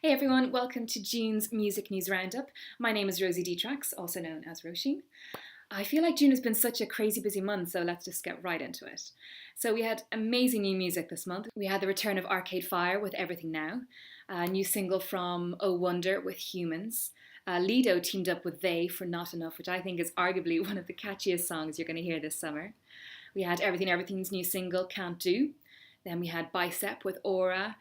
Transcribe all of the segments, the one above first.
Hey everyone, welcome to June's Music News Roundup. My name is Rosie Dietrachs, also known as Roisin. I feel like June has been such a crazy busy month, so let's just get right into it. So we had amazing new music this month. We had the return of Arcade Fire with Everything Now, a new single from Oh Wonder with Humans. Lido teamed up with They for Not Enough, which I think is arguably one of the catchiest songs you're going to hear this summer. We had Everything's new single, Can't Do. Then we had Bicep with Aura.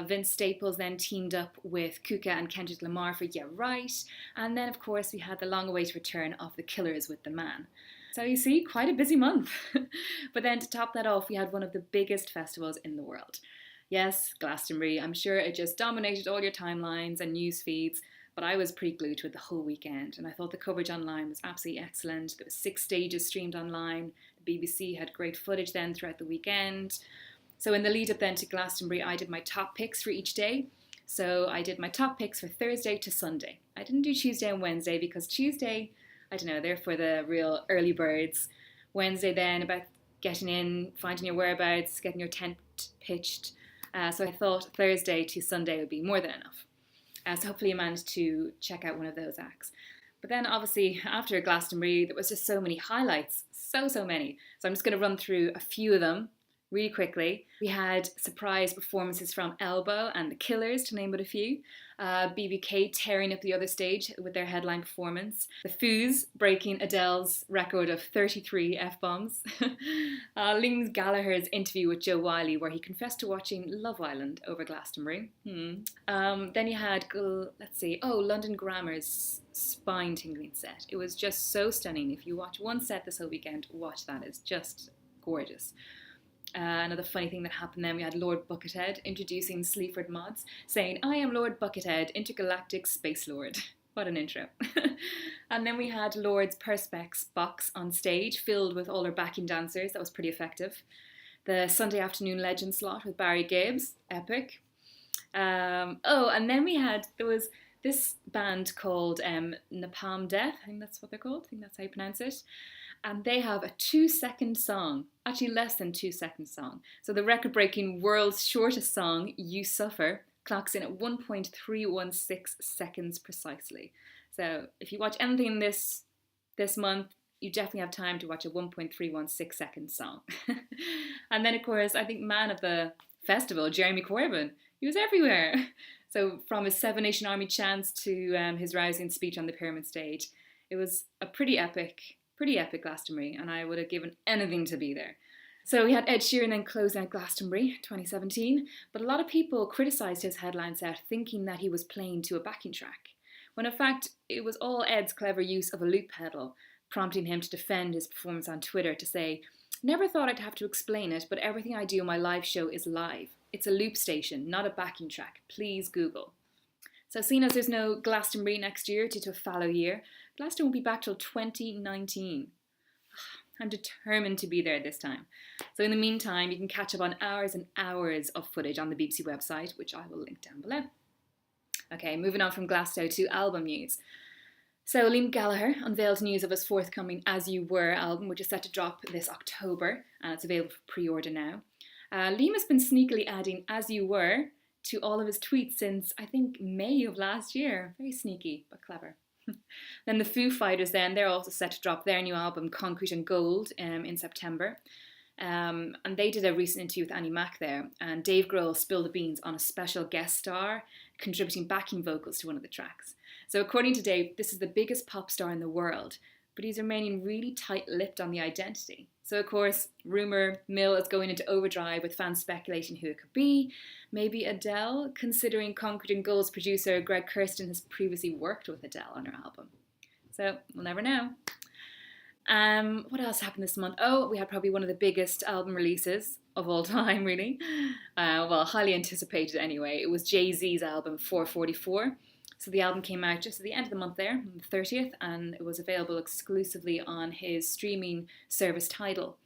Vince Staples then teamed up with Kuka and Kendrick Lamar for Yeah Right. And then, of course, we had the long-awaited return of The Killers with The Man. So you see, quite a busy month. But then to top that off, we had one of the biggest festivals in the world. Yes, Glastonbury. I'm sure it just dominated all your timelines and news feeds, but I was pretty glued to it the whole weekend, and I thought the coverage online was absolutely excellent. There were 6 stages streamed online. The BBC had great footage then throughout the weekend. So in the lead up then to Glastonbury, I did my top picks for each day. So I did my top picks for Thursday to Sunday. I didn't do Tuesday and Wednesday because Tuesday, I don't know, they're for the real early birds. Wednesday then about getting in, finding your whereabouts, getting your tent pitched. So I thought Thursday to Sunday would be more than enough. So hopefully you managed to check out one of those acts. But then obviously after Glastonbury, there was just so many highlights, so many. So I'm just going to run through a few of them really quickly. We had surprise performances from Elbow and The Killers, to name but a few. BBK tearing up the other stage with their headline performance. The Foos breaking Adele's record of 33 F-bombs. Liam Gallagher's interview with Joe Wiley, where he confessed to watching Love Island over Glastonbury. Then you had, London Grammar's spine-tingling set. It was just so stunning. If you watch one set this whole weekend, watch that. It's just gorgeous. Another funny thing that happened then, we had Lord Buckethead introducing Sleaford mods, saying, "I am Lord Buckethead, intergalactic space lord." What an intro. And then we had Lord's Perspex box on stage, filled with all our backing dancers. That was pretty effective. The Sunday afternoon legend slot with Barry Gibbs, epic. And then there was this band called Napalm Death, I think that's what they're called, I think that's how you pronounce it. And they have a 2-second song, actually less than 2-second song. So the record-breaking world's shortest song, You Suffer, clocks in at 1.316 seconds precisely. So if you watch anything this month, you definitely have time to watch a 1.316 second song. And then, of course, I think man of the festival, Jeremy Corbyn, he was everywhere. So from his Seven Nation Army chants to his rousing speech on the Pyramid stage, it was a pretty epic Glastonbury, and I would have given anything to be there. So we had Ed Sheeran then closing out Glastonbury 2017, but a lot of people criticised his headline set, thinking that he was playing to a backing track, when in fact it was all Ed's clever use of a loop pedal, prompting him to defend his performance on Twitter to say, "Never thought I'd have to explain it, but everything I do on my live show is live. It's a loop station, not a backing track. Please Google." So seeing as there's no Glastonbury next year due to a fallow year, Glastonbury won't be back till 2019. I'm determined to be there this time. So in the meantime, you can catch up on hours and hours of footage on the BBC website, which I will link down below. Okay, moving on from Glasgow to album news. So Liam Gallagher unveiled news of his forthcoming As You Were album, which is set to drop this October, and it's available for pre-order now. Liam has been sneakily adding As You Were to all of his tweets since, I think, May of last year. Very sneaky, but clever. Then the Foo Fighters they're also set to drop their new album, Concrete and Gold, in September. And they did a recent interview with Annie Mac there, and Dave Grohl spilled the beans on a special guest star contributing backing vocals to one of the tracks. So according to Dave, this is the biggest pop star in the world, but he's remaining really tight-lipped on the identity. So of course, rumour mill is going into overdrive with fans speculating who it could be. Maybe Adele, considering Concrete and Gold's producer Greg Kurstin has previously worked with Adele on her album. So we'll never know. What else happened this month? Oh, we had probably one of the biggest album releases of all time, really. Highly anticipated anyway. It was Jay-Z's album 444. So the album came out just at the end of the month there, on the 30th, and it was available exclusively on his streaming service Tidal.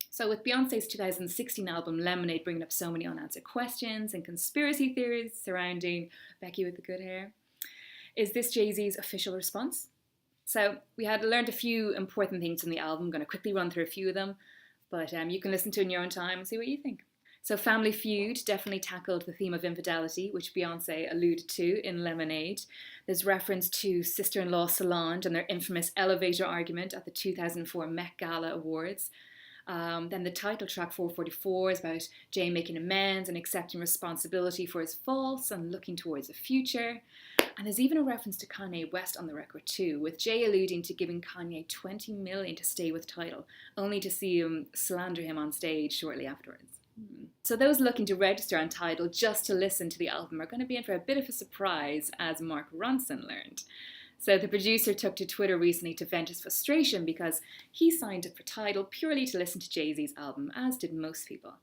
So with Beyonce's 2016 album Lemonade bringing up so many unanswered questions and conspiracy theories surrounding Becky with the good hair, is this Jay-Z's official response? So we had learned a few important things from the album. I'm going to quickly run through a few of them, but you can listen to it in your own time and see what you think. So Family Feud definitely tackled the theme of infidelity, which Beyonce alluded to in Lemonade. There's reference to sister-in-law Solange and their infamous elevator argument at the 2004 Met Gala Awards. Then the title track 444 is about Jay making amends and accepting responsibility for his faults and looking towards the future. And there's even a reference to Kanye West on the record too, with Jay alluding to giving Kanye $20 million to stay with Tidal, only to see him slander him on stage shortly afterwards. So those looking to register on Tidal just to listen to the album are going to be in for a bit of a surprise, as Mark Ronson learned. So the producer took to Twitter recently to vent his frustration because he signed up for Tidal purely to listen to Jay-Z's album, as did most people.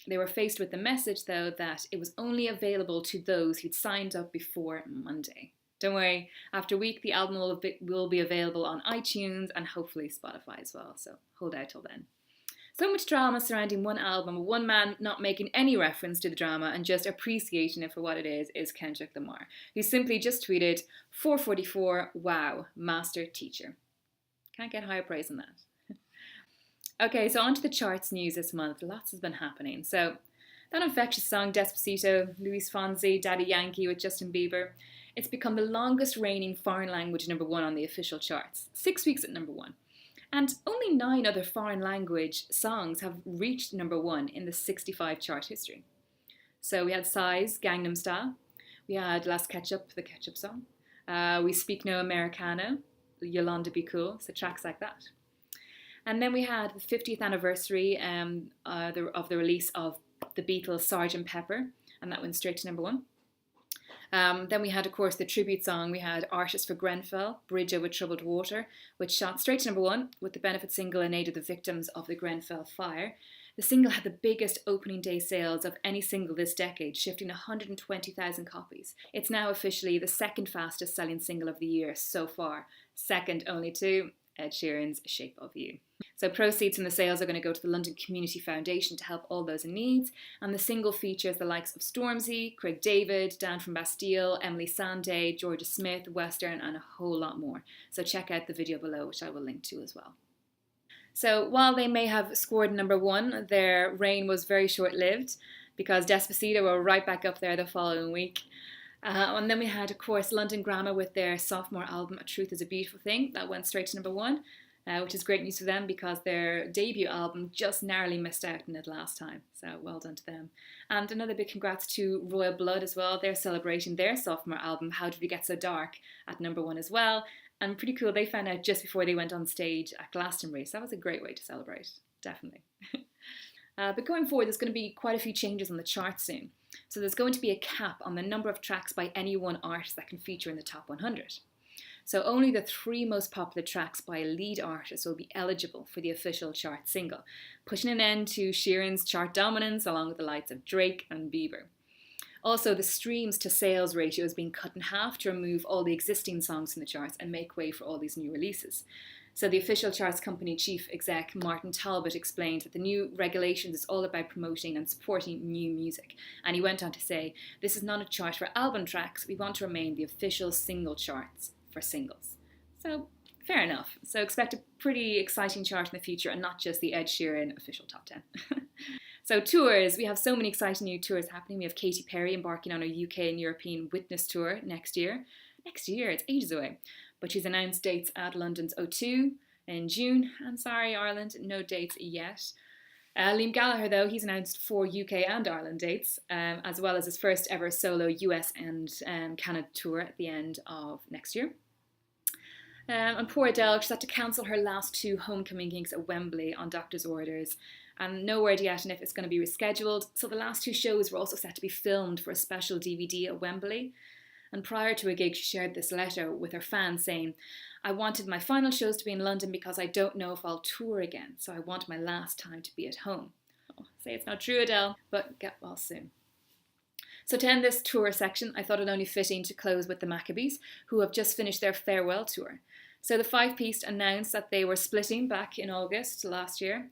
They were faced with the message, though, that it was only available to those who'd signed up before Monday. Don't worry, after a week the album will be available on iTunes and hopefully Spotify as well, so hold out till then. So much drama surrounding one album, one man not making any reference to the drama and just appreciating it for what it is Kendrick Lamar, who simply just tweeted, 444, wow, master teacher. Can't get higher praise than that. Okay, so on to the charts news this month. Lots has been happening. So that infectious song Despacito, Luis Fonsi, Daddy Yankee with Justin Bieber, it's become the longest reigning foreign language #1 on the official charts. 6 weeks at #1. And only 9 other foreign language songs have reached #1 in the 65 chart history. So we had Psy's Gangnam Style, we had Las Ketchup, the Ketchup song, We Speak No Americano, Yolanda Be Cool, so tracks like that. And then we had the 50th anniversary of the release of the Beatles' Sgt. Pepper, and that went straight to #1. Then we had, of course, the tribute song. We had Artist for Grenfell, Bridge Over Troubled Water, which shot straight to #1 with the benefit single in aid of the victims of the Grenfell fire. The single had the biggest opening day sales of any single this decade, shifting 120,000 copies. It's now officially the second fastest selling single of the year so far, second only to Ed Sheeran's Shape of You. So proceeds from the sales are going to go to the London Community Foundation to help all those in need, and the single features the likes of Stormzy, Craig David, Dan from Bastille, Emily Sandé, Georgia Smith, Western, and a whole lot more. So check out the video below, which I will link to as well. So while they may have scored #1, their reign was very short-lived because Despacito were right back up there the following week. And then we had, of course, London Grammar with their sophomore album, A Truth is a Beautiful Thing. That went straight to #1, which is great news for them because their debut album just narrowly missed out on it last time. So well done to them. And another big congrats to Royal Blood as well. They're celebrating their sophomore album, How Did We Get So Dark, at #1 as well. And pretty cool, they found out just before they went on stage at Glastonbury. So that was a great way to celebrate, definitely. But going forward, there's going to be quite a few changes on the chart soon. So there's going to be a cap on the number of tracks by any one artist that can feature in the top 100. So only the 3 most popular tracks by a lead artist will be eligible for the official chart single, pushing an end to Sheeran's chart dominance along with the likes of Drake and Bieber. Also, the streams to sales ratio has been cut in half to remove all the existing songs from the charts and make way for all these new releases. So the official charts company chief exec Martin Talbot explained that the new regulations is all about promoting and supporting new music. And he went on to say, this is not a chart for album tracks, we want to remain the official single charts for singles. So fair enough. So expect a pretty exciting chart in the future and not just the Ed Sheeran official top 10. So tours, we have so many exciting new tours happening. We have Katy Perry embarking on a UK and European Witness tour next year. Next year, it's ages away. But she's announced dates at London's O2 in June. And sorry, Ireland, no dates yet. Liam Gallagher, though, he's announced 4 UK and Ireland dates, as well as his first ever solo US and Canada tour at the end of next year. And poor Adele, she's had to cancel her last 2 homecoming gigs at Wembley on doctor's orders, and no word yet on if it's going to be rescheduled. So the last 2 shows were also set to be filmed for a special DVD at Wembley. And prior to a gig, she shared this letter with her fans saying, I wanted my final shows to be in London because I don't know if I'll tour again, so I want my last time to be at home. Oh, say it's not true, Adele, but get well soon. So to end this tour section, I thought it only fitting to close with the Maccabees, who have just finished their farewell tour. So the 5-piece announced that they were splitting back in August last year.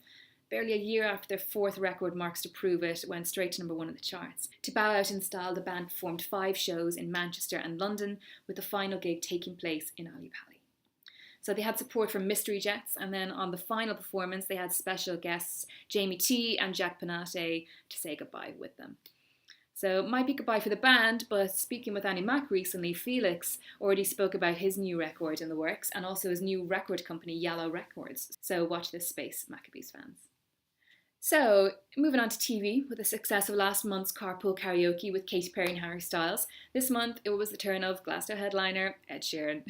Barely a year after their 4th record, Marks to Prove It went straight to #1 in the charts. To bow out in style, the band performed 5 shows in Manchester and London, with the final gig taking place in Ali Pali. So they had support from Mystery Jets, and then on the final performance, they had special guests Jamie T and Jack Panate to say goodbye with them. So it might be goodbye for the band, but speaking with Annie Mac recently, Felix already spoke about his new record in the works and also his new record company, Yellow Records. So watch this space, Maccabees fans. So, moving on to TV, with the success of last month's Carpool Karaoke with Katy Perry and Harry Styles, this month it was the turn of Glasgow headliner Ed Sheeran.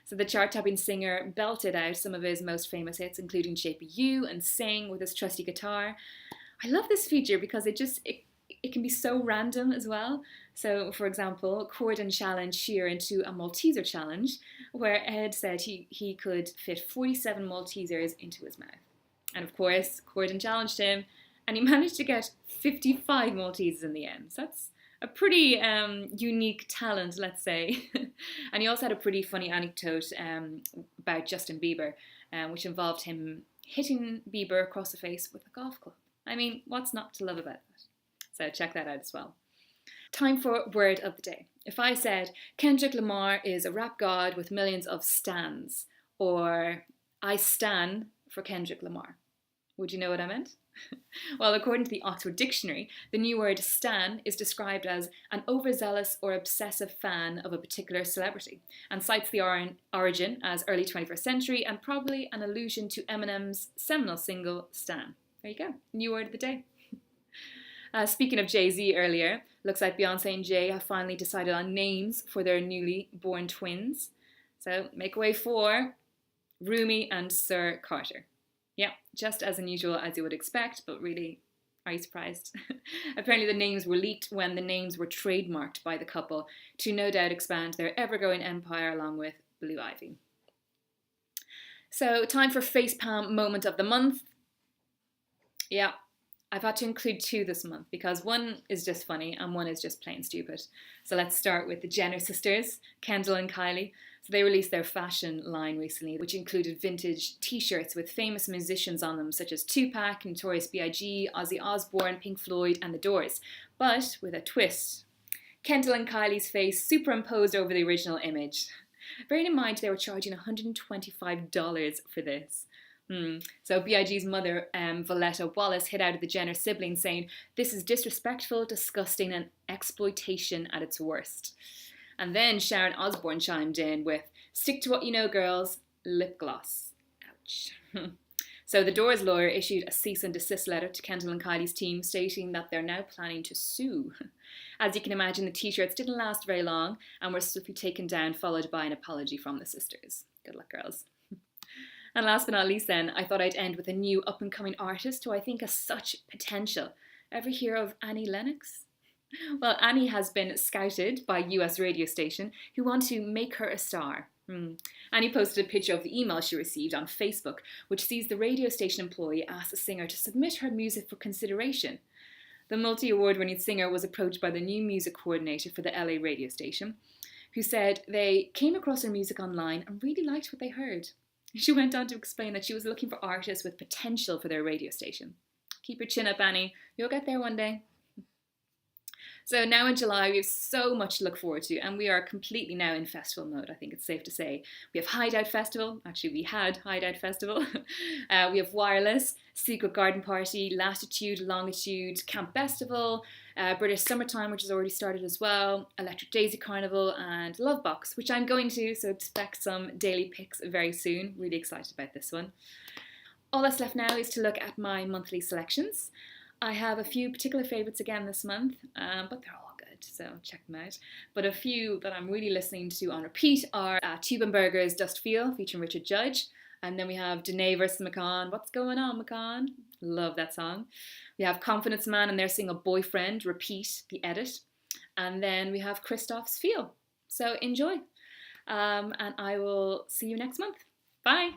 So the chart-topping singer belted out some of his most famous hits, including Shape of You and Sing with his trusty guitar. I love this feature because it can be so random as well. So, for example, Corden challenged Sheeran to a Malteser challenge, where Ed said he could fit 47 Maltesers into his mouth. And of course, Corden challenged him, and he managed to get 55 Maltesers in the end. So that's a pretty unique talent, let's say. And he also had a pretty funny anecdote about Justin Bieber, which involved him hitting Bieber across the face with a golf club. I mean, what's not to love about that? So check that out as well. Time for word of the day. If I said, Kendrick Lamar is a rap god with millions of stans, or I stan for Kendrick Lamar, would you know what I meant? Well, according to the Oxford Dictionary, the new word stan is described as an overzealous or obsessive fan of a particular celebrity, and cites the origin as early 21st century and probably an allusion to Eminem's seminal single, Stan. There you go, new word of the day. Speaking of Jay-Z earlier, looks like Beyonce and Jay have finally decided on names for their newly born twins. So make way for Rumi and Sir Carter. Yeah, just as unusual as you would expect, but really, are you surprised? Apparently the names were leaked when the names were trademarked by the couple to no doubt expand their ever-growing empire along with Blue Ivy. So time for facepalm moment of the month. Yeah, I've had to include two this month because one is just funny and one is just plain stupid. So let's start with the Jenner sisters, Kendall and Kylie. So they released their fashion line recently, which included vintage t-shirts with famous musicians on them, such as Tupac, Notorious B.I.G., Ozzy Osbourne, Pink Floyd, and The Doors. But with a twist. Kendall and Kylie's face superimposed over the original image. Bearing in mind they were charging $125 for this. So B.I.G.'s mother, Valletta Wallace, hit out at the Jenner siblings saying, "This is disrespectful, disgusting, and exploitation at its worst." And then Sharon Osbourne chimed in with, "Stick to what you know, girls, lip gloss." Ouch. So the Doors lawyer issued a cease and desist letter to Kendall and Kylie's team stating that they're now planning to sue. As you can imagine, the t-shirts didn't last very long and were swiftly taken down, followed by an apology from the sisters. Good luck, girls. And last but not least then, I thought I'd end with a new up-and-coming artist who I think has such potential. Ever hear of Annie Lennox? Well, Annie has been scouted by a US radio station who want to make her a star. Annie posted a picture of the email she received on Facebook, which sees the radio station employee ask the singer to submit her music for consideration. The multi-award-winning singer was approached by the new music coordinator for the LA radio station, who said they came across her music online and really liked what they heard. She went on to explain that she was looking for artists with potential for their radio station. Keep your chin up, Annie. You'll get there one day. So now in July, we have so much to look forward to, and we are completely now in festival mode, I think it's safe to say. We have Hideout Festival. Actually, we had Hideout Festival. We have Wireless, Secret Garden Party, Latitude, Longitude, Camp Festival, British Summertime, which has already started as well, Electric Daisy Carnival, and Lovebox, which I'm going to, so expect some daily picks very soon. Really excited about this one. All that's left now is to look at my monthly selections. I have a few particular favourites again this month, but they're all good, so check them out. But a few that I'm really listening to on repeat are Tube and Burger's Dust Feel, featuring Richard Judge. And then we have Danae vs. McCann. What's going on, McCann? Love that song. We have Confidence Man and their single Boyfriend, Repeat, the edit. And then we have Christoph's Feel. So enjoy. And I will see you next month. Bye.